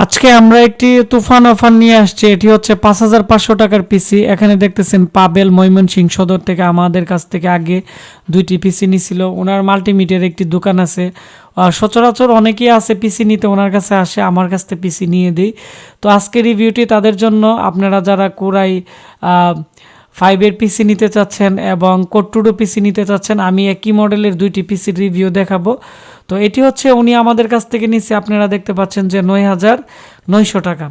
আজকে আমরা একটি তুফান অফার নিয়ে আসছি। এটি হচ্ছে ৫,৫০০ টাকার পিসি। এখানে দেখতেছেন পাবেল ময়মনসিংহ সদর থেকে আমাদের কাছ থেকে আগে ২টি পিসি নিছিল। ওনার মাল্টিমিডিয়ার একটি দোকান আছে। সচরাচর অনেকেই আছে পিসি নিতে ওনার কাছে আসে, আমার কাছ থেকে পিসি নিয়ে দিই। তো আজকের রিভিউটি তাদের জন্য, আপনারা যারা কোরাই 5-এর পিসি নিতে চাচ্ছেন এবং কোট্টুডো পিসি নিতে চাচ্ছেন, আমি একই মডেলের ২টি পিসির রিভিউ দেখাবো। তো এটি হচ্ছে উনি আমাদের কাছ থেকে নিচ্ছে, আপনারা দেখতে পাচ্ছেন যে ৯,৯০০ টাকা।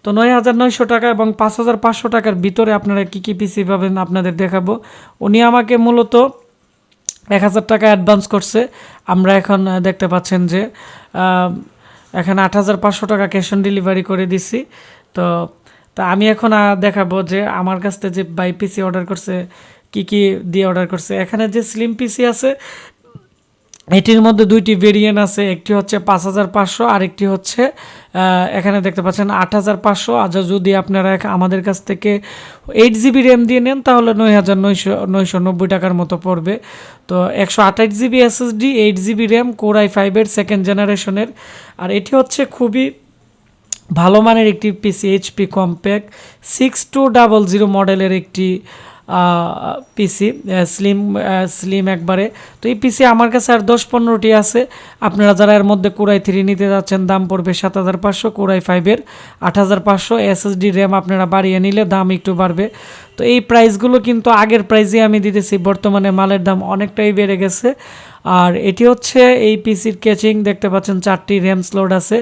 তো ৯,৯০০ টাকা এবং ৫,৫০০ টাকার ভিতরে আপনারা কী কী পিসি পাবেন আপনাদের দেখাবো। উনি আমাকে মূলত ১,০০০ টাকা অ্যাডভান্স করছে। আমরা এখন দেখতে পাচ্ছেন যে এখানে ৮,৫০০ টাকা ক্যাশ অন ডেলিভারি করে দিছি। তো আমি এখন দেখাবো যে আমার কাছ থেকে যে বাই পিসি অর্ডার করছে কি কি দিয়ে অর্ডার করছে। এখানে যে স্লিম পিসি আছে এটির মধ্যে ২টি ভেরিয়েন্ট আছে, একটি হচ্ছে ৫,৫০০ আর একটি হচ্ছে এখানে দেখতে পাচ্ছেন ৮,৫০০। আজ যদি আপনারা আমাদের কাছ থেকে 8GB র্যাম দিয়ে নেন তাহলে ৯,৯৯০ টাকার মতো পড়বে। তো 128GB SSD, 8GB RAM, core i 5-এর 2nd জেনারেশনের। আর এটি হচ্ছে খুবই ভালো মানের একটি পিসি, এইচপি কম্প্যাক্ট 6200 মডেলের একটি পিসি, স্লিম একবারে। তো এই পিসি আমার কাছে আর 10-15টি আছে। আপনারা যারা এর মধ্যে কোরাই 3 নিতে যাচ্ছেন দাম পড়বে 7,500, কোরাই 5-এর 8,500, এসএসডি র্যাম আপনারা বাড়িয়ে নিলে দাম একটু বাড়বে। তো এই প্রাইসগুলো কিন্তু আগের প্রাইসে আমি দিতেছি, বর্তমানে মালের দাম অনেকটাই বেড়ে গেছে। আর এটি হচ্ছে এই পিসির ক্যাচিং, দেখতে পাচ্ছেন 4টি র্যাম স্লট আছে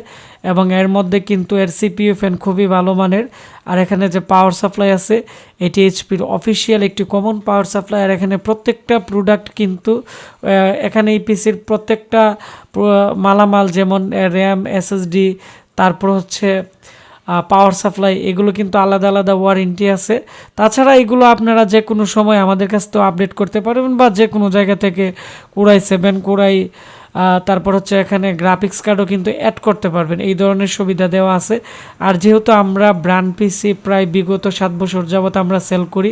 এবং এর মধ্যে কিন্তু এর সিপিইউ ফ্যান খুবই ভালো মানের। আর এখানে যে পাওয়ার সাপ্লাই আছে এটি এইচপির অফিসিয়াল একটি কমন পাওয়ার সাপ্লাই। আর এখানে প্রত্যেকটা প্রোডাক্ট কিন্তু এখানে এই পিসির প্রত্যেকটা মালামাল, যেমন র্যাম, এসএসডি, তারপর হচ্ছে পাওয়ার সাপ্লাই, এগুলো কিন্তু আলাদা আলাদা ওয়ারেন্টি আছে। তাছাড়া এগুলো আপনারা যে কোনো সময় আমাদের কাছ থেকে আপডেট করতে পারবেন বা যে কোনো জায়গা থেকে কোরাই 7, কোরাই তারপর হচ্ছে এখানে গ্রাফিক্স কার্ডও কিন্তু অ্যাড করতে পারবেন, এই ধরনের সুবিধা দেওয়া আছে। আর যেহেতু আমরা ব্র্যান্ড পিসি প্রায় বিগত 7 বছর যাবত আমরা সেল করি,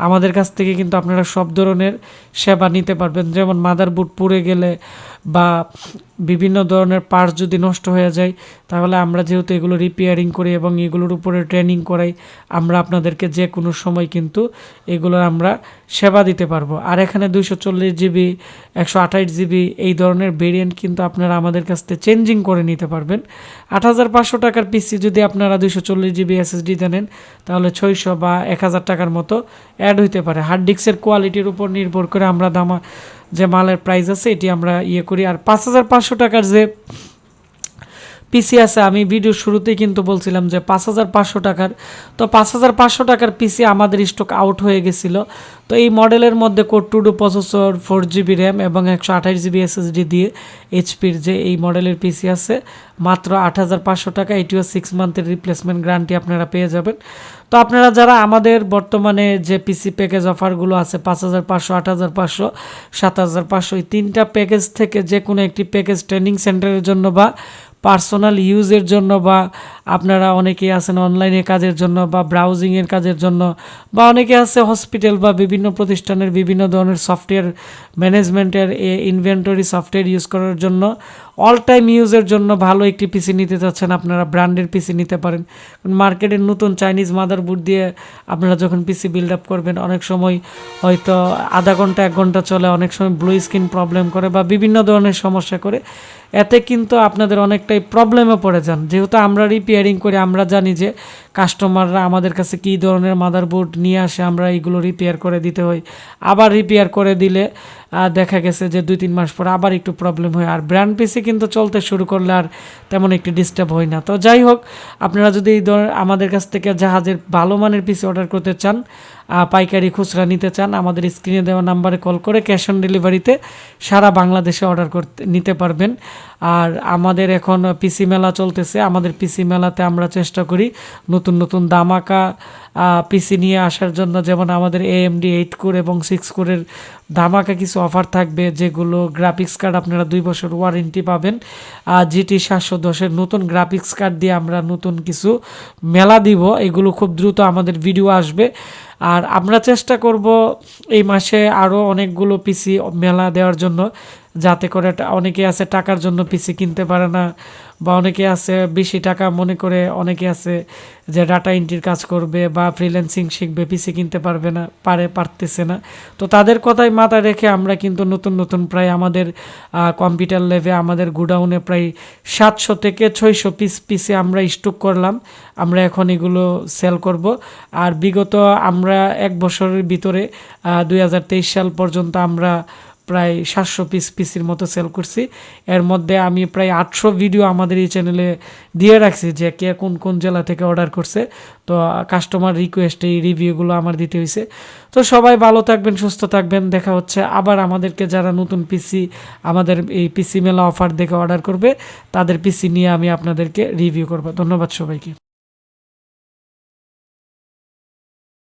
আমাদের কাছ থেকে কিন্তু আপনারা সব ধরনের সেবা নিতে পারবেন। যেমন মাদারবোর্ড পুড়ে গেলে বা বিভিন্ন ধরনের পার্টস যদি নষ্ট হয়ে যায়, তাহলে আমরা যেহেতু এগুলো রিপেয়ারিং করি এবং এগুলোর উপরে ট্রেনিং করাই, আমরা আপনাদেরকে যে কোনো সময় কিন্তু এগুলোর আমরা সেবা দিতে পারবো। আর এখানে 240GB, 128GB এই ধরনের ভেরিয়েন্ট কিন্তু আপনারা আমাদের কাছ থেকে চেঞ্জিং করে নিতে পারবেন। ৮,৫০০ টাকার পিসি যদি আপনারা 240GB SSD দেন তাহলে 600 বা 1,000 টাকার মতো অ্যাড হইতে পারে। হার্ড ডিস্কের কোয়ালিটির উপর নির্ভর করে আমরা যে মালের প্রাইস আছে এটি আমরা করি। আর ৫,৫০০ টাকার যে পিসি আছে, আমি ভিডিও শুরুতেই কিন্তু বলছিলাম যে ৫,৫০০ টাকার, তো ৫,৫০০ টাকার পিসি আমাদের স্টক আউট হয়ে গেছিল। তো এই মডেলের মধ্যে কোট্টুডো প্রসেসর, 4GB র্যাম এবং 128GB SSD দিয়ে এইচপির যে এই মডেলের পিসি আছে মাত্র ৮,৫০০ টাকা। এটিও 6 মান্থের রিপ্লেসমেন্ট গ্যারান্টি আপনারা পেয়ে যাবেন। তো আপনারা যারা আমাদের বর্তমানে যে পিসি প্যাকেজ অফারগুলো আছে ৫,৫০০, ৮,৫০০, ৭,৫০০, এই 3টা প্যাকেজ থেকে যে কোনো একটি প্যাকেজ ট্রেনিং সেন্টারের জন্য বা পার্সোনাল ইউজের জন্য, বা আপনারা অনেকেই আছেন অনলাইনে কাজের জন্য বা ব্রাউজিংয়ের কাজের জন্য, বা অনেকে আছে হসপিটাল বা বিভিন্ন প্রতিষ্ঠানের বিভিন্ন ধরনের সফটওয়্যার ম্যানেজমেন্টের ইনভেন্টরি সফটওয়্যার ইউজ করার জন্য, অল টাইম ইউজের জন্য ভালো একটি পিসি নিতে চাচ্ছেন, আপনারা ব্র্যান্ডের পিসি নিতে পারেন। মার্কেটের নতুন চাইনিজ মাদারবোর্ড দিয়ে আপনারা যখন পিসি বিল্ড আপ করবেন, অনেক সময় হয়তো আধা ঘন্টা 1 ঘন্টা চলে, অনেক সময় ব্লু স্ক্রিন প্রবলেম করে বা বিভিন্ন ধরনের সমস্যা করে, এতে কিন্তু আপনাদের অনেকটাই প্রবলেমে পড়ে যান। যেহেতু আমরা রিপেয়ারিং করি, আমরা জানি যে কাস্টমাররা আমাদের কাছে কী ধরনের মাদারবোর্ড নিয়ে আসে, আমরা এইগুলো রিপেয়ার করে দিতে হয়। আবার রিপেয়ার করে দিলে দেখা গেছে যে 2-3 মাস পর আবার একটু প্রবলেম হয়। আর ব্র্যান্ড পিসি কিন্তু চলতে শুরু করলে আর তেমন একটি ডিস্টার্ব হয় না। তো যাই হোক, আপনারা যদি এই ধরনের আমাদের কাছ থেকে জাহাজের ভালো মানের পিসি অর্ডার করতে চান, পাইকারি খুচরা নিতে চান, আমাদের স্ক্রিনে দেওয়া নাম্বারে কল করে ক্যাশ অন ডেলিভারিতে সারা বাংলাদেশে অর্ডার নিতে পারবেন। আর আমাদের এখন পিসি মেলা চলতেছে, আমাদের পিসি মেলাতে আমরা চেষ্টা করি নতুন নতুন দামাকা পিসি নিয়ে আসার জন্য। যেমন আমাদের AMD 8 কোর এবং 6 কোরের ধামাকা কিছু অফার থাকবে, যেগুলো গ্রাফিক্স কার্ড আপনারা 2 বছর ওয়ারেন্টি পাবেন। GT 710-এর নতুন গ্রাফিক্স কার্ড দিয়ে আমরা নতুন কিছু মেলা দিব, এগুলো খুব দ্রুত আমাদের ভিডিও আসবে। আর আমরা চেষ্টা করব এই মাসে আরও অনেকগুলো পিসি মেলা দেওয়ার জন্য। যাতে করে অনেকে আছে টাকার জন্য পিসি কিনতে পারে না, বা অনেকে আছে বেশি টাকা মনে করে অনেকে আছে যে ডাটা এন্ট্রির কাজ করবে বা ফ্রিল্যান্সিং শিখবে, পিসি কিনতে পারতেছে না। তো তাদের কথাই মাথায় রেখে আমরা কিন্তু নতুন নতুন প্রায় আমাদের কম্পিউটার ল্যাবে আমাদের গোডাউনে প্রায় 700 থেকে 600 পিসি আমরা স্টক করলাম। আমরা এখন এগুলো সেল করব। আর বিগত আমরা 1 বছরের ভিতরে 2023 সাল পর্যন্ত আমরা প্রায় 700 পিসির মতো সেল করছি। এর মধ্যে আমি প্রায় 800 ভিডিও আমাদের এই চ্যানেলে দিয়ে রাখছি যে কে কোন কোন জেলা থেকে অর্ডার করছে। তো কাস্টমার রিকোয়েস্টে এই রিভিউগুলো আমার দিতে হয়েছে। তো সবাই ভালো থাকবেন, সুস্থ থাকবেন। দেখা হচ্ছে আবার আমাদেরকে যারা নতুন পিসি আমাদের এই পিসি মেলা অফার দেখে অর্ডার করবে তাদের পিসি নিয়ে আমি আপনাদেরকে রিভিউ করব। ধন্যবাদ সবাইকে।